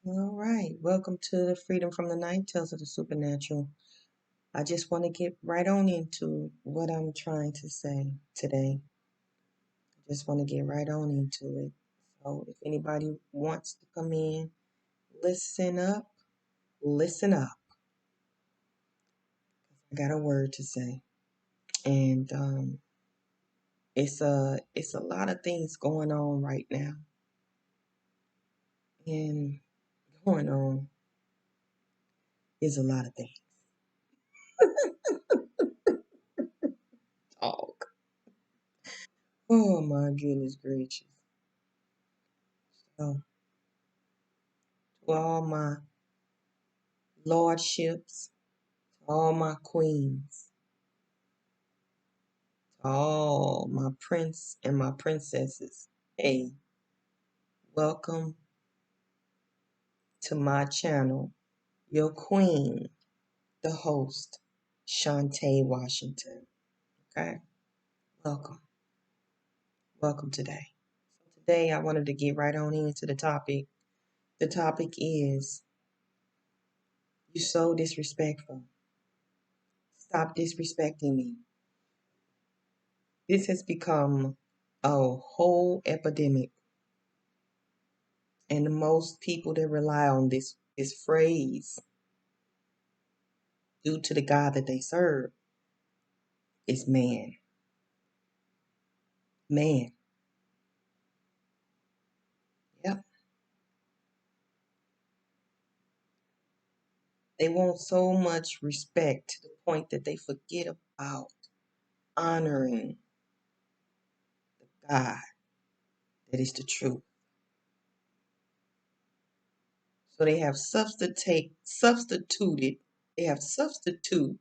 All right, welcome to the Freedom from the Night Tales of the Supernatural. I just want to get right on into what I'm trying to say today. I just want to get right on into it. So, if anybody wants to come in, listen up, listen up. I got a word to say, and it's a lot of things going on right now, and going on is a lot of things. Talk. Oh my goodness gracious! So, to all my lordships, all my queens, all my prince and my princesses. Hey, welcome to my channel. Your queen, the host, Shantae Washington. Okay, welcome. Welcome today. So today I wanted to get right on into the topic. The topic is you so disrespectful. Stop disrespecting me. This has become a whole epidemic. And the most people that rely on this phrase due to the God that they serve is man. Man. Yep. They want so much respect to the point that they forget about honoring the God that is the truth. So they have they have substitute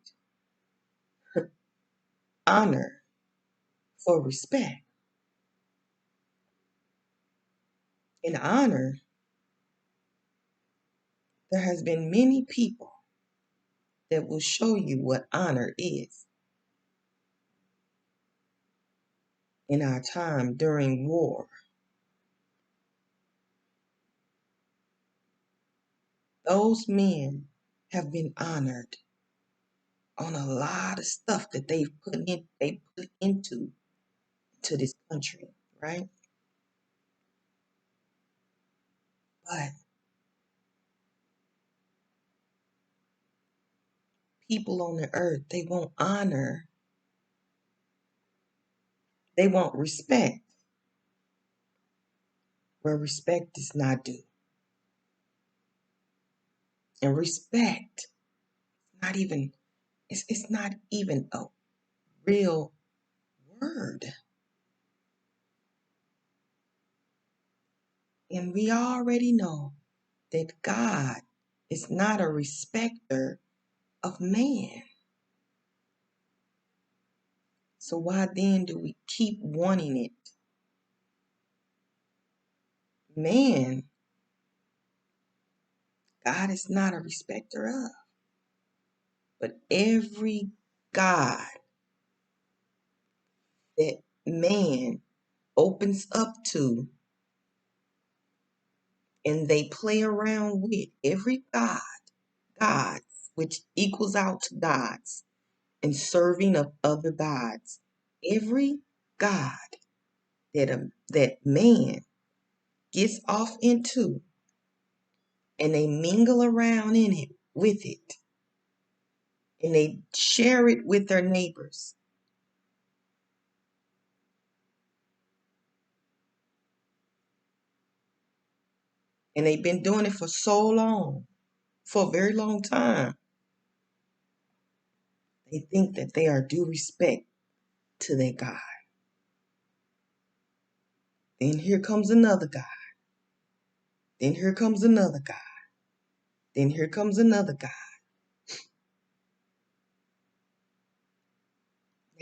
honor for respect. In honor, there has been many people that will show you what honor is. In our time during war, those men have been honored on a lot of stuff that they put into to this country, right? But people on the earth, they won't honor, they want respect where respect is not due. And respect, not even it's not even a real word. And we already know that God is not a respecter of man. So why then do we keep wanting it? Man, God is not a respecter of. But every God that man opens up to and they play around with, every gods, which equals out to gods and serving of other gods, every God that man gets off into and they mingle around in it with it and they share it with their neighbors. And they've been doing it for so long, for a very long time. They think that they are due respect to their God. Then here comes another God. Then here comes another God. Then here comes another God.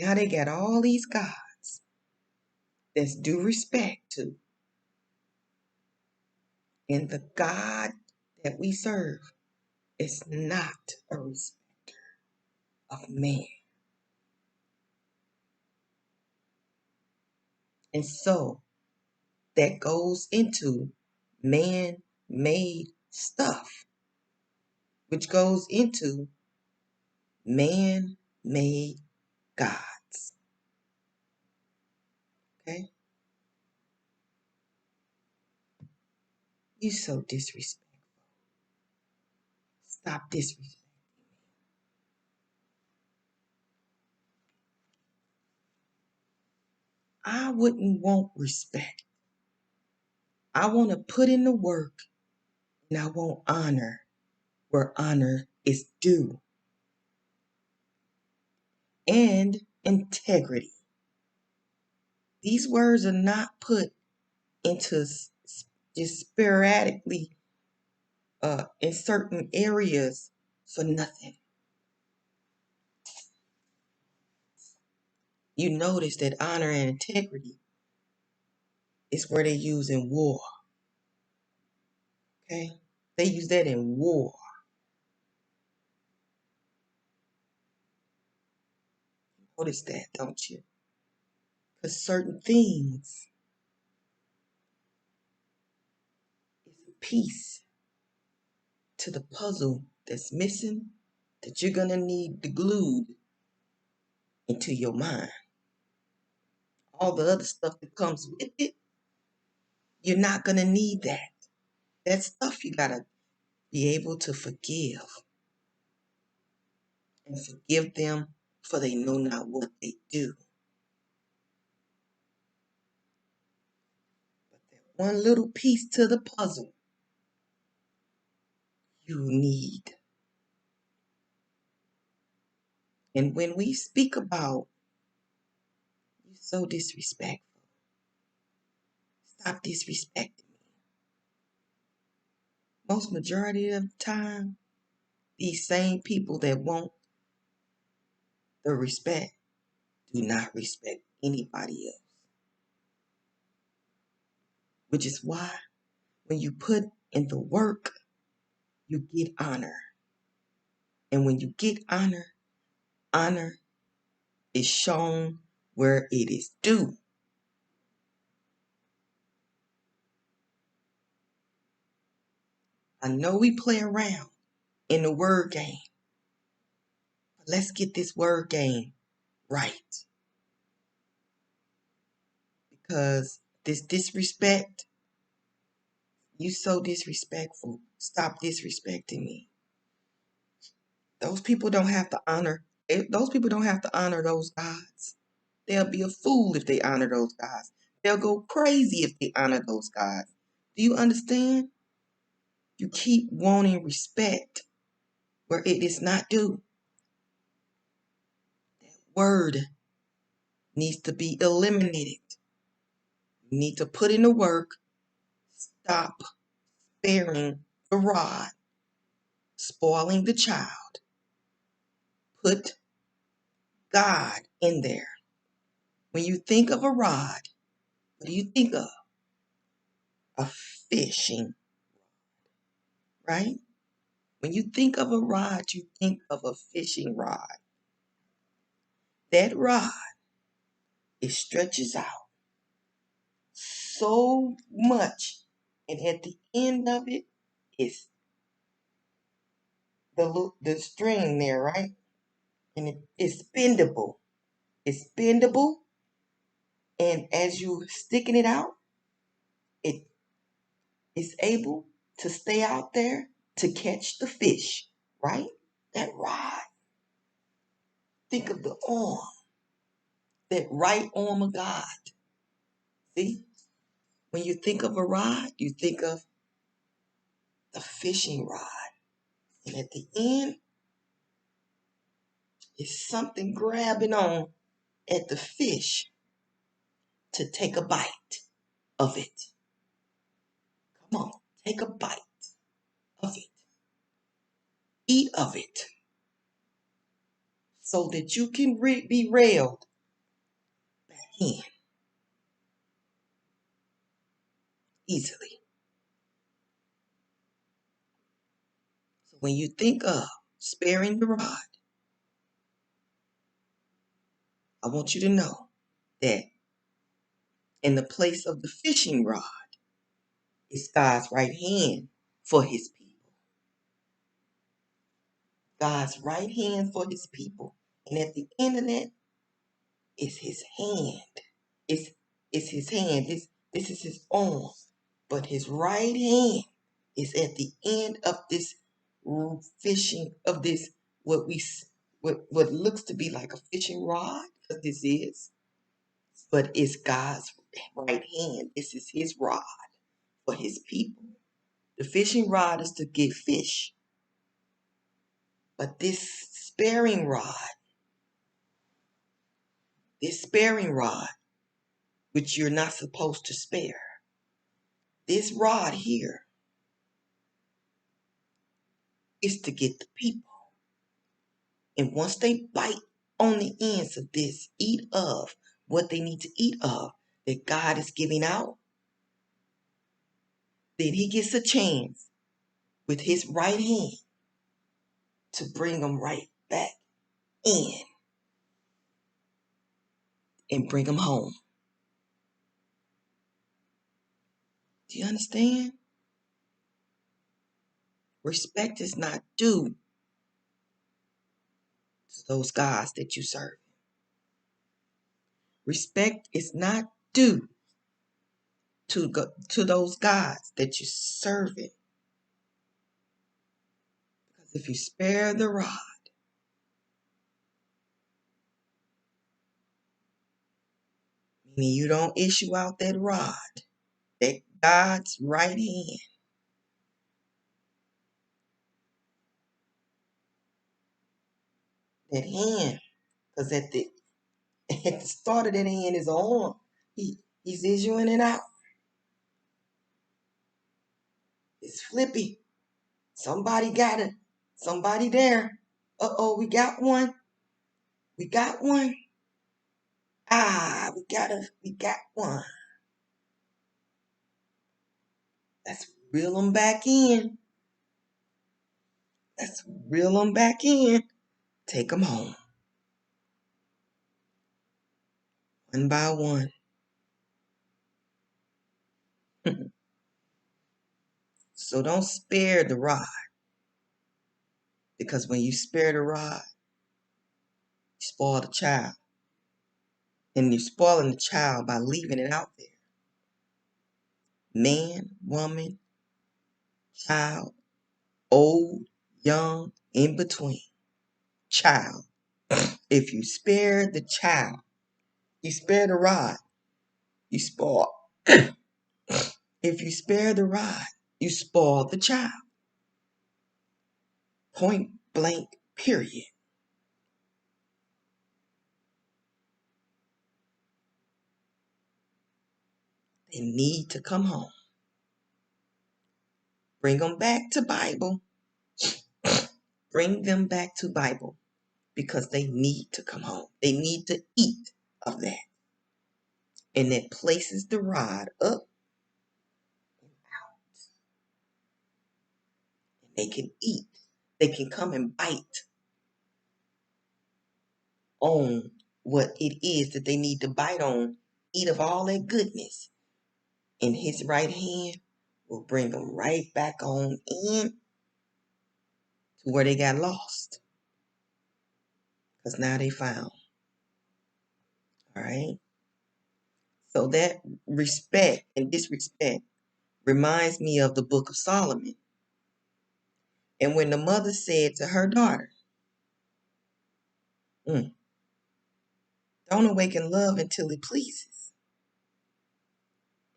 Now they got all these gods that's due respect to. And the God that we serve is not a respecter of man. And so that goes into man-made stuff, which goes into man-made gods. Okay? You so disrespectful. Stop disrespecting. I wouldn't want respect. I want to put in the work, and I want honor where honor is due, and integrity. These words are not put into just sporadically in certain areas for nothing. You notice that honor and integrity is where they use in war. Okay? They use that in war. Notice that, don't you? Because certain things is a piece to the puzzle that's missing that you're going to need to glue into your mind. All the other stuff that comes with it, you're not going to need that. That stuff you got to be able to forgive. And forgive them, for they know not what they do. But that one little piece to the puzzle you need. And when we speak about you so disrespectful, stop disrespecting me. Most majority of the time, these same people that want the respect do not respect anybody else. Which is why when you put in the work, you get honor. And when you get honor, honor is shown where it is due. I know we play around in the word game, but let's get this word game right. Because this disrespect, you so disrespectful. Stop disrespecting me. Those people don't have to honor. Those people don't have to honor those gods. They'll be a fool if they honor those gods. They'll go crazy if they honor those gods. Do you understand? You keep wanting respect where it is not due. That word needs to be eliminated. You need to put in the work. Stop sparing the rod, spoiling the child. Put God in there. When you think of a rod, what do you think of? A fishing, right? When you think of a rod, you think of a fishing rod. That rod, it stretches out so much, and at the end of it is the string there, right? And it's bendable. It's bendable, and as you sticking it out, it is able to stay out there to catch the fish, right? That rod. Think of the arm, that right arm of God. See? When you think of a rod, you think of the fishing rod. And at the end, is something grabbing on at the fish to take a bite of it. Come on, take a bite of it. Eat of it so that you can be railed back in easily. So when you think of sparing the rod, I want you to know that in the place of the fishing rod is God's right hand for his people. God's right hand for his people. And at the end of that is his hand. It's his hand. This is his arm. But his right hand is at the end of this fishing, of this, what looks to be like a fishing rod, because this is, but it's God's right hand. This is his rod for his people. The fishing rod is to get fish. But this sparing rod, which you're not supposed to spare, this rod here is to get the people. And once they bite on the ends of this, eat of what they need to eat of, that God is giving out, then he gets a chance with his right hand to bring them right back in and bring them home. Do you understand? Respect is not due to those gods that you serve. Respect is not due to those gods that you serve it. Because if you spare the rod, meaning you don't issue out that rod, that God's right hand, that hand, because at the start of that hand is an arm. He's issuing it out. It's flippy. Somebody got it. Somebody there. Uh-oh, we got one. We got one. We got one. Let's reel them back in. Let's reel them back in. Take them home. One by one. So don't spare the rod. Because when you spare the rod, you spoil the child. And you're spoiling the child by leaving it out there. Man, woman, child, old, young, in between. Child. If you spare the child, you spare the rod, you spoil. If you spare the rod, you spoil the child. Point blank, period. They need to come home. Bring them back to Bible. Bring them back to Bible, because they need to come home. They need to eat of that. And that places the rod up and out. And they can eat. They can come and bite on what it is that they need to bite on. Eat of all that goodness. And his right hand will bring them right back on in to where they got lost. Because now they found. All right. So that respect and disrespect reminds me of the book of Solomon. And when the mother said to her daughter, don't awaken love until it pleases.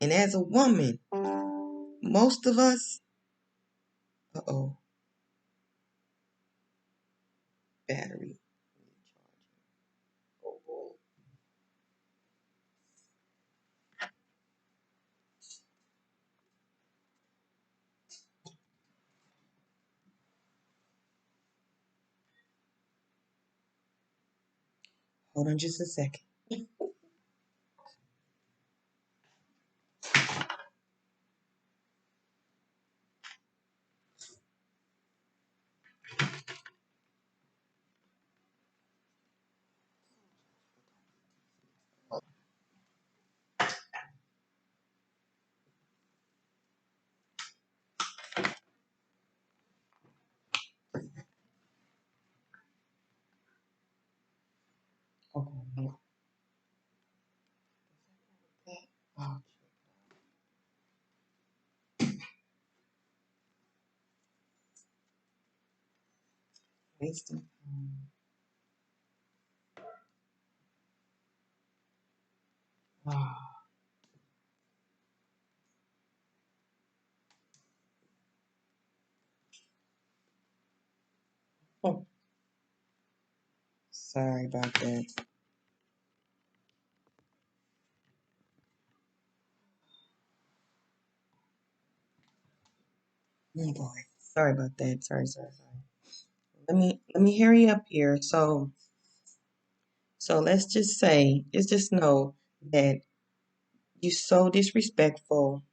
And as a woman, most of us, battery. Oh boy. Hold on just a second. Okay. Oh, wisdom. Oh, oh, sorry about that. Oh boy. Sorry about that. Sorry. Let me hurry up here. So let's just know that you so disrespectful.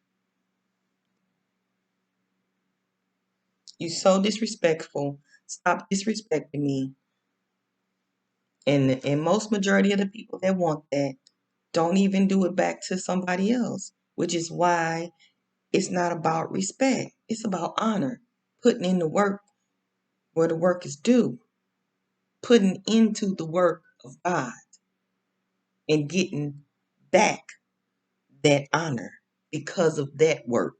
You so disrespectful. Stop disrespecting me. And most majority of the people that want that don't even do it back to somebody else, which is why it's not about respect. It's about honor. Putting in the work where the work is due. Putting into the work of God and getting back that honor because of that work,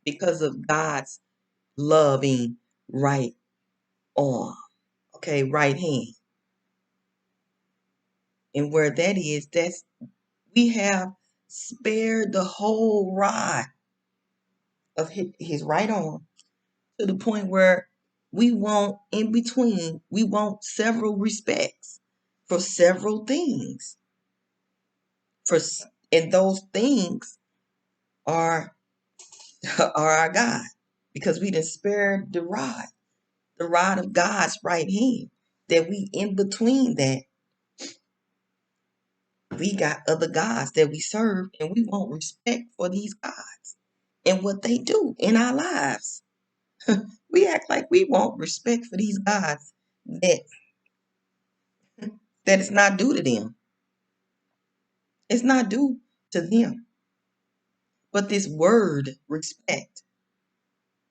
because of God's loving right arm, okay, right hand. And where that is, that's we have spared the whole rod of his right arm to the point where we want in between, we want several respects for several things. For and those things are are our God because we done spared the rod of God's right hand. That we in between that we got other gods that we serve and we want respect for these gods and what they do in our lives. We act like we want respect for these gods that that is not due to them. It's not due to them. But this word respect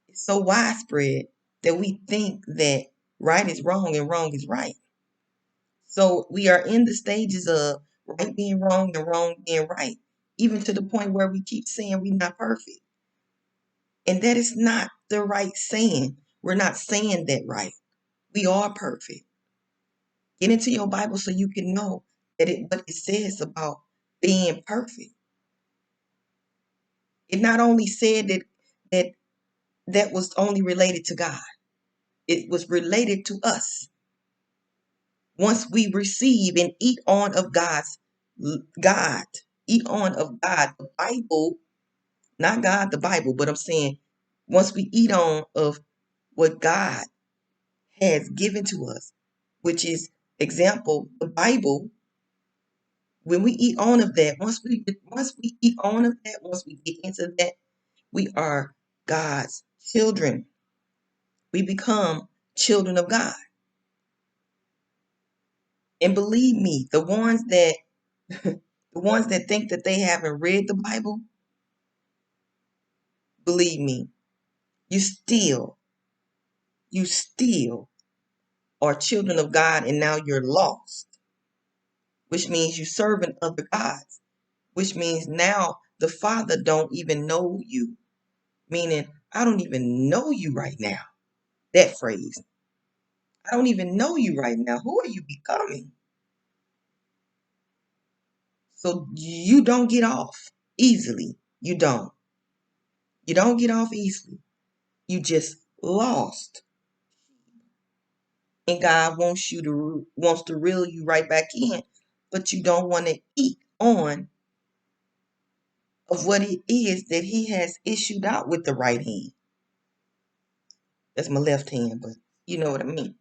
is so widespread that we think that right is wrong and wrong is right. So we are in the stages of right being wrong and wrong being right, even to the point where we keep saying we're not perfect. And that is not the right saying. We're not saying that right. We are perfect. Get into your Bible so you can know that what it says about being perfect. It not only said that that was only related to God. It was related to us. Once we receive and eat on of God, eat on of God, the Bible, not God, the Bible, but I'm saying once we eat on of what God has given to us, which is example, the Bible, when we eat on of that, once we eat on of that, once we get into that, we are God's children. We become children of God. And believe me, the ones that think that they haven't read the Bible, believe me, you still, you still are children of God and now you're lost, which means you serving other gods, which means now the Father don't even know you, meaning I don't even know you right now. That phrase, I don't even know you right now. Who are you becoming? So you don't get off easily. You don't. You don't get off easily. You just lost. And God wants to reel you right back in, but you don't want to eat on of what it is that He has issued out with the right hand. That's my left hand, but you know what I mean.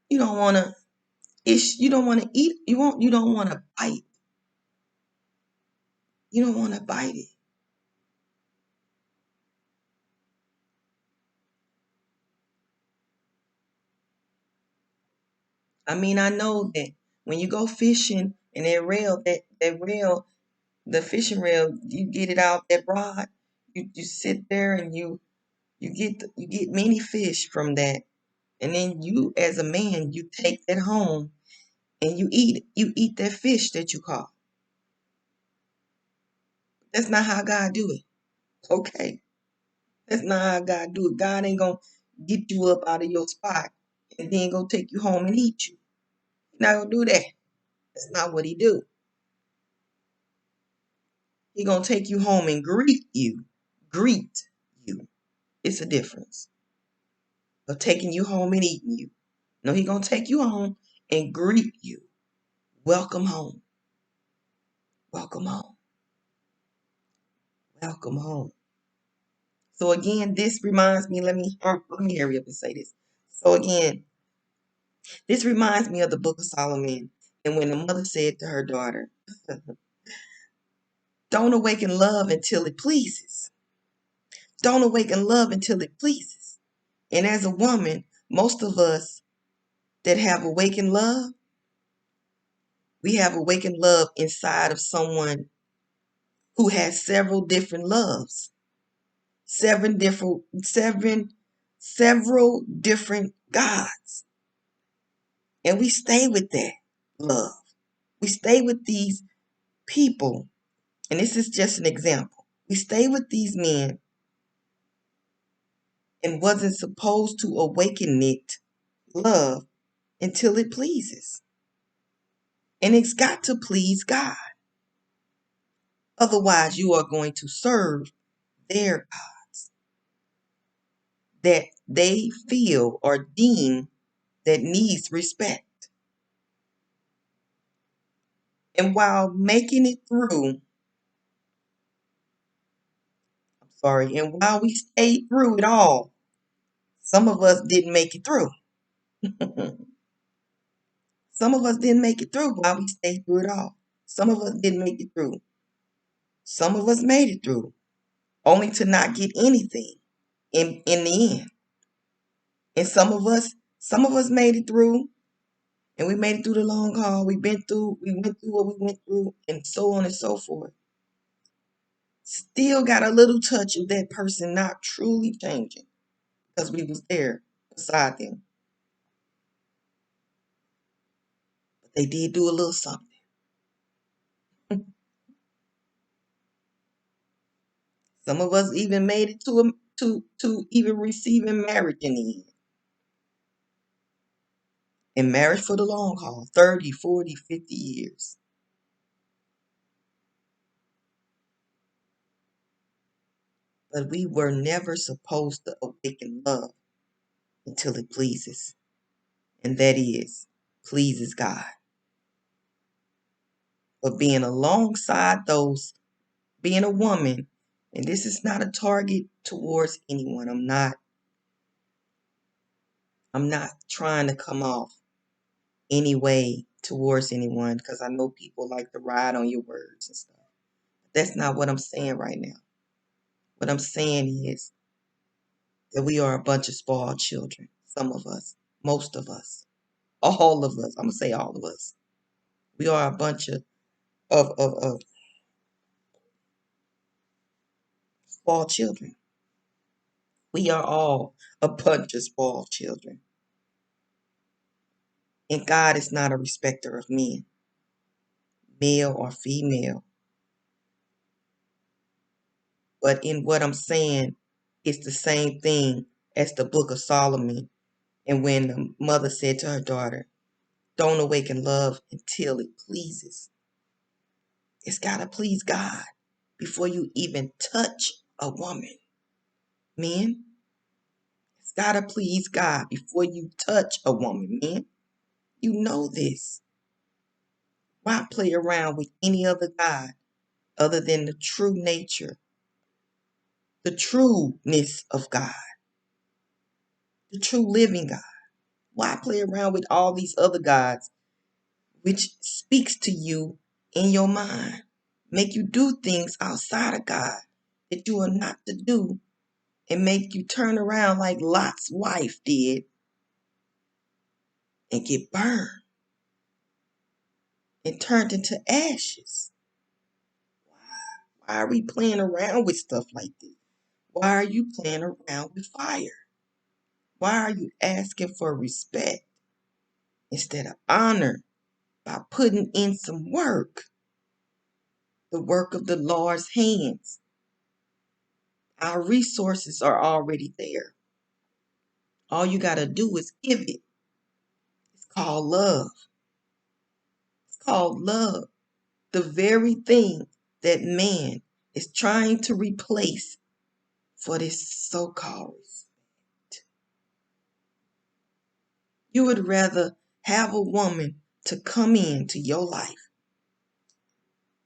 You don't want to you don't want to eat. You don't want to bite. You don't want to bite it. I mean, I know that when you go fishing and that rail, the fishing rail, you get it out that rod. You sit there and you get many fish from that. And then you, as a man, you take that home and you eat that fish that you caught. That's not how God do it. Okay. That's not how God do it. God ain't gonna get you up out of your spot and then go take you home and eat you. He's not gonna do that. That's not what he do. He gonna take you home and greet you. Greet you. It's a difference of taking you home and eating you. No, he gonna take you home and greet you. Welcome home. Welcome home. Welcome home. So again, this reminds me, let me hurry up and say this. So again, this reminds me of the book of Solomon. And when the mother said to her daughter, don't awaken love until it pleases. Don't awaken love until it pleases. And as a woman, most of us that have awakened love, we have awakened love inside of someone who has several different loves, several different gods. And we stay with that love. We stay with these people, and this is just an example. We stay with these men and wasn't supposed to awaken it, love, until it pleases. And it's got to please God. Otherwise, you are going to serve their gods that they feel or deem that needs respect. And while making it through, and while we stayed through it all, some of us didn't make it through. Some of us didn't make it through while we stayed through it all. Some of us didn't make it through. Some of us made it through, only to not get anything in the end. And some of us made it through, and we made it through the long haul. We went through what we went through, and so on and so forth. Still got a little touch of that person not truly changing because we was there beside them. But they did do a little something. Some of us even made it to even receiving marriage in the end. And marriage for the long haul, 30, 40, 50 years. But we were never supposed to awaken love until it pleases. And that is, pleases God. But being alongside those, being a woman, and this is not a target towards anyone. I'm not trying to come off any way towards anyone because I know people like to ride on your words and stuff. But that's not what I'm saying right now. What I'm saying is that we are a bunch of spoiled children. Some of us, most of us, all of us. I'm gonna say all of us. We are a bunch of spoiled children. We are all a bunch of spoiled children. And God is not a respecter of men, male or female. But in what I'm saying, it's the same thing as the book of Solomon. And when the mother said to her daughter, don't awaken love until it pleases. It's got to please God before you even touch a woman. Men, it's got to please God before you touch a woman. Men, you know this. Why play around with any other God other than the true nature, the trueness of God, the true living God? Why play around with all these other gods which speaks to you in your mind, make you do things outside of God that you are not to do, and make you turn around like Lot's wife did and get burned and turned into ashes? Why are we playing around with stuff like this? Why are you playing around with fire? Why are you asking for respect instead of honor? by putting in some work, the work of the Lord's hands. Our resources are already there. All you got to do is give it. It's called love. It's called love. The very thing that man is trying to replace for this so-called respect. You would rather have a woman to come into your life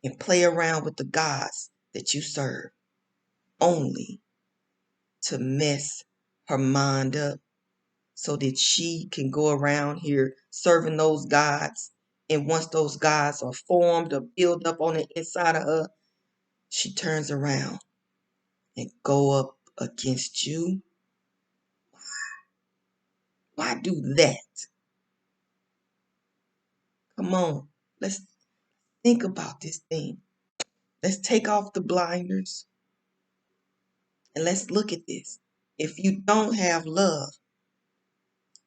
and play around with the gods that you serve, only to mess her mind up so that she can go around here serving those gods. And once those gods are formed or built up on the inside of her, she turns around and go up against you. Why do that? Come on, let's think about this thing. Let's take off the blinders and let's look at this. If you don't have love,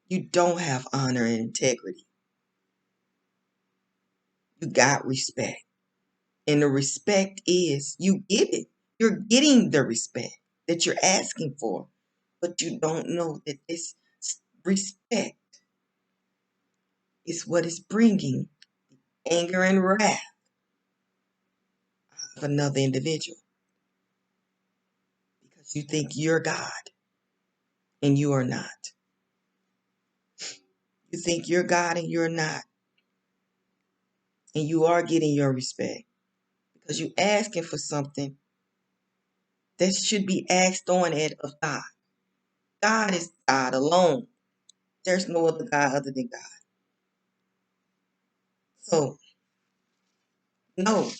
you don't have honor and integrity. You got respect. And the respect is you get it. You're getting the respect that you're asking for. But you don't know that this respect is what is bringing anger and wrath of another individual. Because you think you're God and you are not. You think you're God and you're not. And you are getting your respect. Because you're asking for something that should be asked on it of God. God is God alone. There's no other God other than God. So know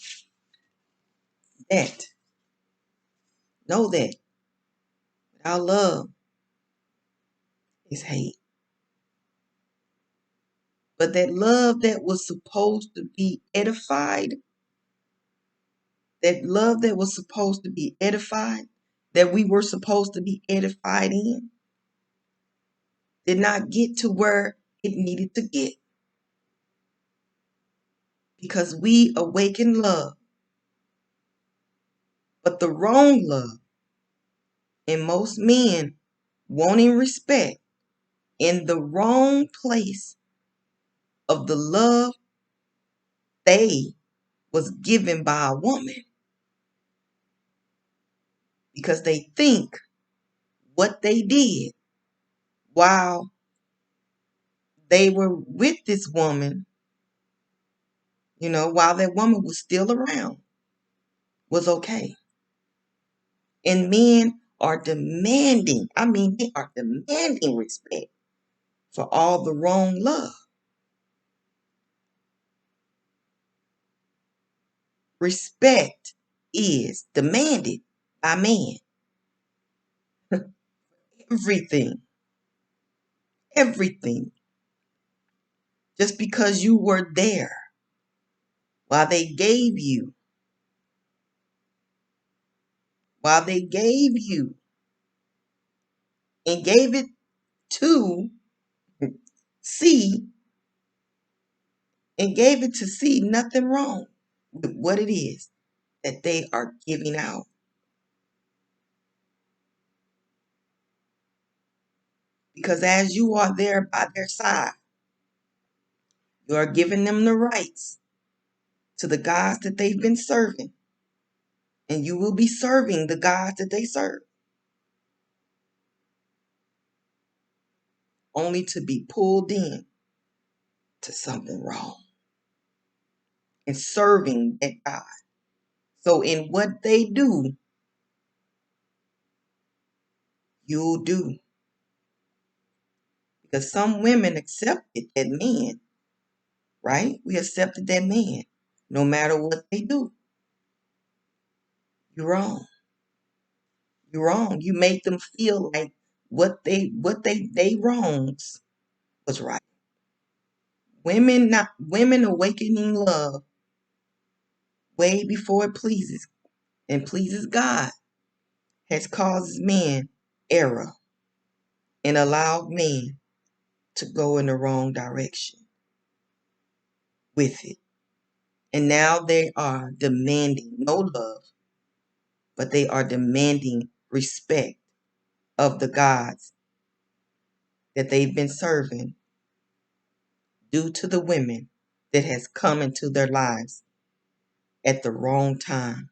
that. Know that our love is hate. But that love that was supposed to be edified, that love that was supposed to be edified, that we were supposed to be edified in, did not get to where it needed to get. Because we awakened love, but the wrong love. And most men wanting respect in the wrong place of the love they was given by a woman. Because they think what they did while they were with this woman, while that woman was still around, was okay. And men are demanding, they are demanding respect for all the wrong love. Respect is demanded by man. Everything. Everything. Just because you were there while they gave you, and gave it to see, nothing wrong with what it is that they are giving out. Because as you are there by their side, you are giving them the rights to the gods that they've been serving. And you will be serving the gods that they serve. Only to be pulled in to something wrong. And serving that God. So in what they do, you'll do. Because some women accepted that man, right? We accepted that man, no matter what they do. You're wrong. You're wrong. You make them feel like what they wrongs was right. Women awakening love way before it pleases God has caused men error and allowed men to go in the wrong direction with it. And now they are demanding no love, but they are demanding respect of the gods that they've been serving due to the women that has come into their lives at the wrong time,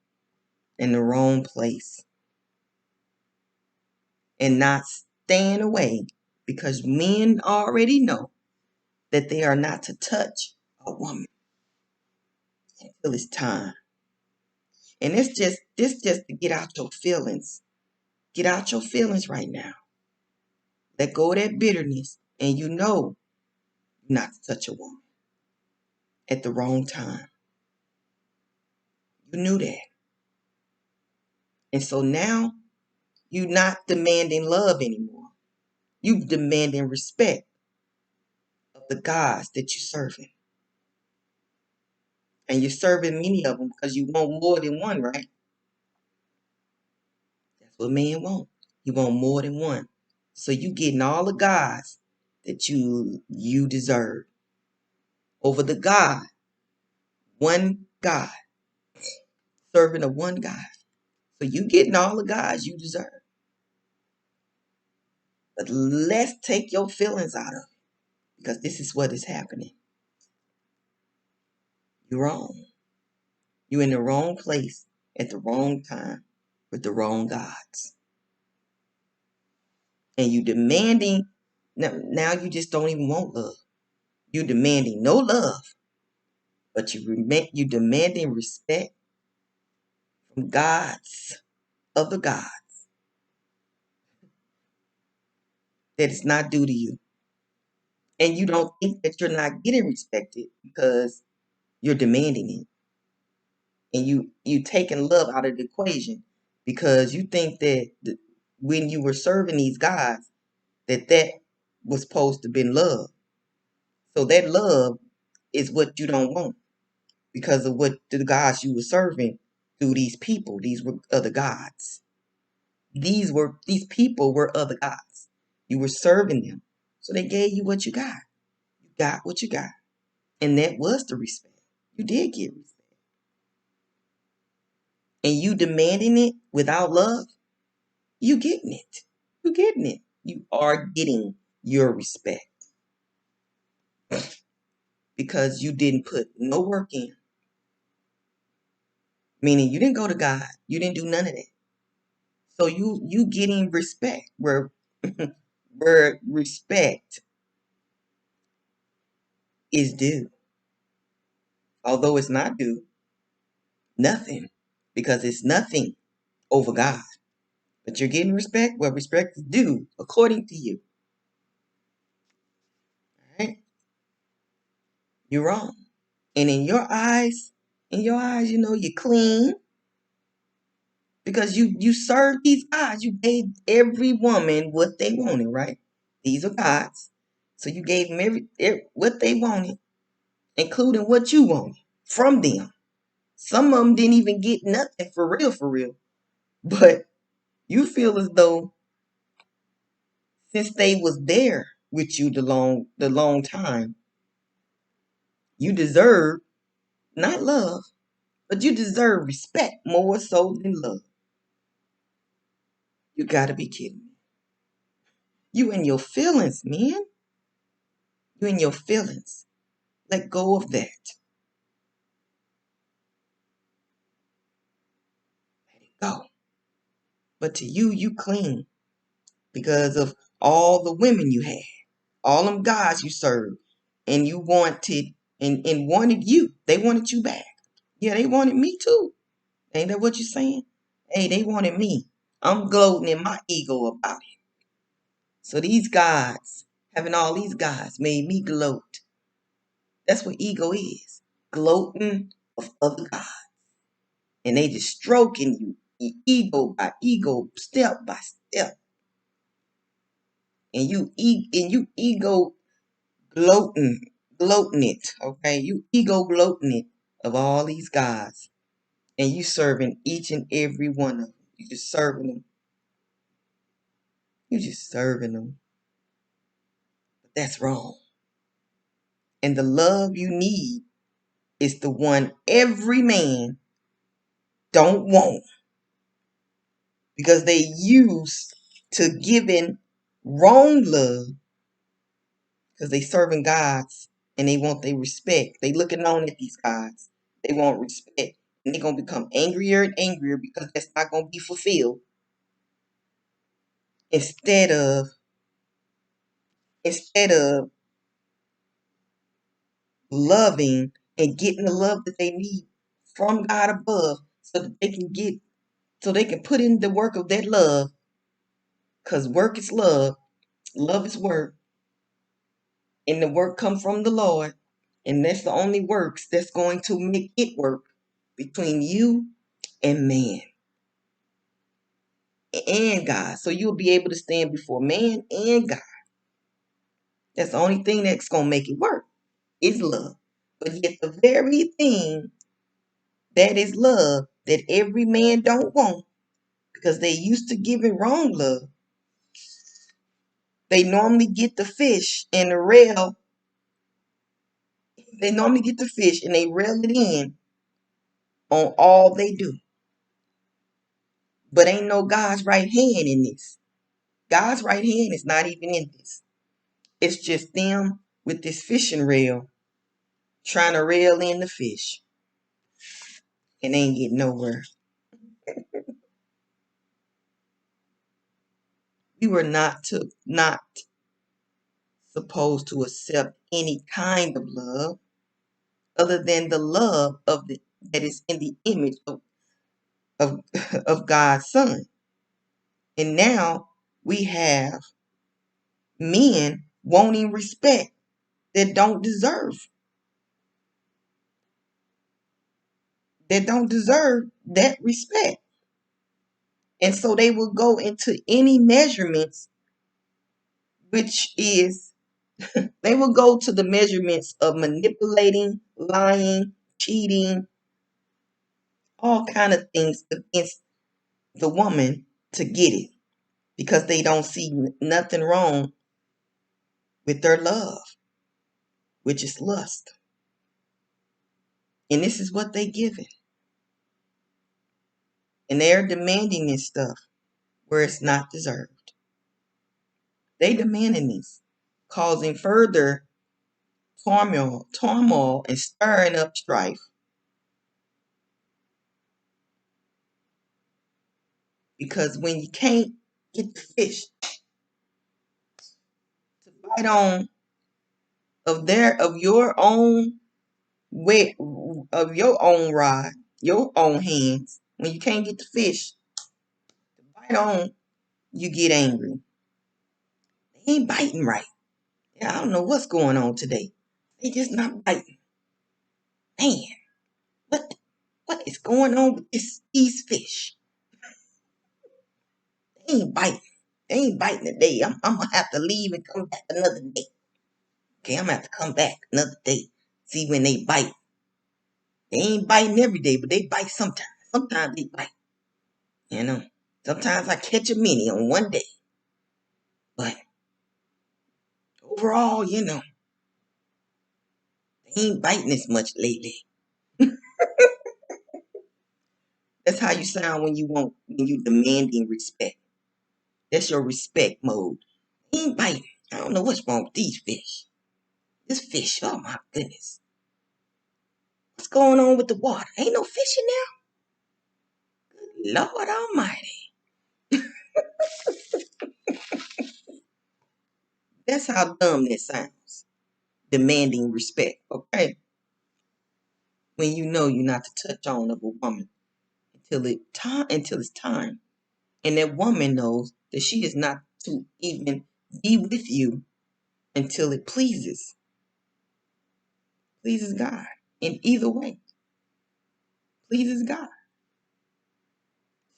in the wrong place, and not staying away because men already know that they are not to touch a woman until it's time. And this just to get out your feelings. Get out your feelings right now. Let go of that bitterness, and you know not to touch a woman at the wrong time. You knew that. And so now you're not demanding love anymore. You're demanding respect of the gods that you're serving. And you're serving many of them because you want more than one, right? That's what men want. You want more than one. So you getting all the gods that you deserve over the God, one God, serving of one God. So you getting all the gods you deserve. But let's take your feelings out of it because this is what is happening. You're wrong. You're in the wrong place at the wrong time with the wrong gods. And you demanding, now you just don't even want love. You demanding no love, but you demanding respect from gods, other gods, that is not due to you. And you don't think that you're not getting respected because you're demanding it. And you taking love out of the equation because you think that when you were serving these gods, that was supposed to be love. So that love is what you don't want because of what the gods you were serving through these people. These were other gods. These people were other gods. You were serving them. So they gave you what you got. You got what you got. And that was the respect. You did get respect. And you demanding it without love, you getting it. You getting it. You are getting your respect because you didn't put no work in. Meaning you didn't go to God. You didn't do none of that. So you getting respect where where respect is due. Although it's not due, nothing. Because it's nothing over God. But you're getting respect where respect is due according to you. Alright? You're wrong. And in your eyes, you're clean. Because you serve these gods. You gave every woman what they wanted, right? These are gods. So you gave them what they wanted, including what you wanted from them. Some of them didn't even get nothing for real. But you feel as though since they was there with you the long time, you deserve not love, but you deserve respect more so than love. You gotta be kidding me. You in your feelings, man. You in your feelings. Let go of that. Let it go. But to you clean because of all the women you had, all them guys you served, and you wanted and wanted you. They wanted you back. Yeah, they wanted me too. Ain't that what you saying? Hey, they wanted me. I'm gloating in my ego about it. So these guys, having all these guys, made me gloat. That's what ego is. Gloating of other guys. And they just stroking you ego by ego, step by step. And you ego gloating it, okay? You ego gloating it of all these guys. And you serving each and every one of them. You just serving them. You just serving them. But that's wrong. And the love you need is the one every man don't want, because they used to giving wrong love, because they serving gods and they want their respect. They looking on at these gods. They want respect. And they're going to become angrier and angrier because that's not going to be fulfilled. Instead of loving and getting the love that they need from God above, so they can put in the work of that love, because work is love is work, and the work come from the Lord, and that's the only works that's going to make it work between you and man and God. So you'll be able to stand before man and God. That's the only thing that's going to make it work is love. But yet the very thing that is love that every man don't want, because they used to giving wrong love, they normally get the fish and the rail. They normally get the fish and they rail it in on all they do. But ain't no God's right hand in this. God's right hand is not even in this. It's just them with this fishing reel trying to reel in the fish and they ain't getting nowhere. We were not supposed to accept any kind of love other than the love that is in the image of, of God's Son. And now we have men wanting respect that don't deserve that respect. And so they will go into any measurements, which is they will go to the measurements of manipulating, lying, cheating, all kind of things against the woman to get it, because they don't see nothing wrong with their love, which is lust. And this is what they give it. And they're demanding this stuff where it's not deserved. They demanding this, causing further turmoil and stirring up strife. Because when you can't get the fish to bite on of your own way, of your own rod, your own hands, when you can't get the fish to bite on, you get angry. They ain't biting right. Yeah, I don't know what's going on today. They just not biting. Man, what is going on with these fish? They ain't biting. They ain't biting today. I'm gonna have to leave and come back another day. Okay, I'm gonna have to come back another day. See when they bite. They ain't biting every day, but they bite sometimes. Sometimes they bite. You know. Sometimes I catch a mini on one day. But overall, they ain't biting as much lately. That's how you sound when you demanding respect. That's your respect mode. They ain't biting. I don't know what's wrong with these fish. This fish, oh my goodness. What's going on with the water? Ain't no fish in there? Lord Almighty. That's how dumb that sounds. Demanding respect, okay? When you know you're not to touch on of a woman until it's time. And that woman knows that she is not to even be with you until it pleases God. In either way, pleases God.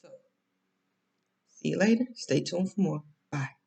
So, see you later. Stay tuned for more. Bye.